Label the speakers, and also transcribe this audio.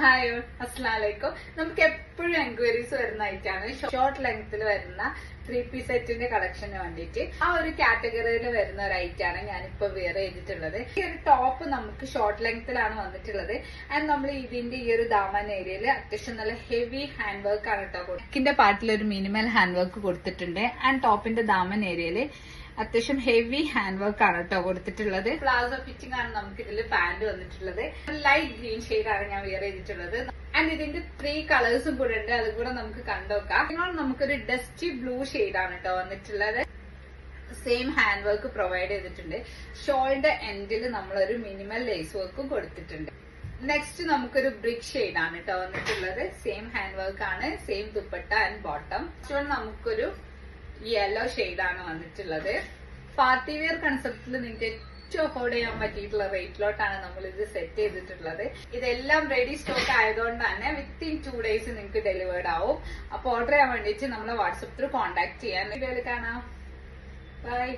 Speaker 1: Hi അസ്സലാമലൈക്കും. നമുക്ക് എപ്പോഴും എൻക്വയറീസ് വരുന്ന ഐറ്റാണ് ഷോർട്ട് ലെങ്ത്തിൽ വരുന്ന 3 പീസ് സെറ്റിന്റെ കളക്ഷന് വേണ്ടിയിട്ട് ആ ഒരു കാറ്റഗറിയിൽ വരുന്ന ഒരു ഐറ്റാണ് ഞാനിപ്പോ വെയർ ചെയ്തിട്ടുള്ളത്. ഈ ഒരു ടോപ്പ് നമുക്ക് ഷോർട്ട് ലെങ്ത്തിലാണ് വന്നിട്ടുള്ളത്. ആൻഡ് നമ്മൾ ഇതിന്റെ ഈ ഒരു ദാമൻ ഏരിയയിൽ അത്യാവശ്യം നല്ല ഹെവി ഹാൻഡ് വർക്ക് ആണ് കേട്ടോ. നെക്കിന്റെ പാർട്ടിൽ ഒരു മിനിമൽ ഹാൻഡ് വർക്ക് കൊടുത്തിട്ടുണ്ട്. ആൻഡ് ടോപ്പിന്റെ ദാമൻ ഏരിയയിൽ അത്യാവശ്യം ഹെവി ഹാൻഡ് വർക്ക് ആണ് കേട്ടോ കൊടുത്തിട്ടുള്ളത്. പ്ലാസോ ഫിറ്റിംഗ് ആണ് നമുക്ക് ഇതിൽ പാന്റ് വന്നിട്ടുള്ളത്. ലൈറ്റ് ഗ്രീൻ ഷെയ്ഡ് ആണ് ഞാൻ വെയർ ചെയ്തിട്ടുള്ളത്. ആൻഡ് ഇതിന്റെ 3 കളേഴ്സും കൂടെ ഉണ്ട്, അതും കൂടെ നമുക്ക് കണ്ടുനോക്കാം. നമുക്കൊരു ഡസ്റ്റി ബ്ലൂ ഷെയ്ഡ് ആണ് കേട്ടോ വന്നിട്ടുള്ളത്. സെയിം ഹാൻഡ് വർക്ക് പ്രൊവൈഡ് ചെയ്തിട്ടുണ്ട്. ഷോളിന്റെ എൻഡിൽ നമ്മളൊരു മിനിമൽ ലേസ് വർക്കും കൊടുത്തിട്ടുണ്ട്. നെക്സ്റ്റ് നമുക്കൊരു ബ്രിക്ക് ഷെയ്ഡ് ആണ് കേട്ടോ വന്നിട്ടുള്ളത്. സെയിം ഹാൻഡ് വർക്ക് ആണ്, സെയിം ദുപ്പട്ട ആൻഡ് ബോട്ടം. നമുക്കൊരു യെല്ലോ ഷെയ്ഡാണ് വന്നിട്ടുള്ളത്. പാർട്ടി വെയർ കൺസെപ്റ്റിൽ നിങ്ങൾക്ക് ഏറ്റവും അഫോർഡ് ചെയ്യാൻ പറ്റിയിട്ടുള്ള റേറ്റിലോട്ടാണ് നമ്മൾ ഇത് സെറ്റ് ചെയ്തിട്ടുള്ളത്. ഇതെല്ലാം റെഡി സ്റ്റോക്ക് ആയതുകൊണ്ട് തന്നെ വിത്തിൻ 2 ഡേയ്സ് നിങ്ങൾക്ക് ഡെലിവേർഡ് ആവും. അപ്പൊ ഓർഡർ ചെയ്യാൻ വേണ്ടിയിട്ട് നമ്മളെ വാട്സപ്പ് ത്രൂ കോൺടാക്ട് ചെയ്യാൻ. വീഡിയോയിൽ കാണാം. ബൈ.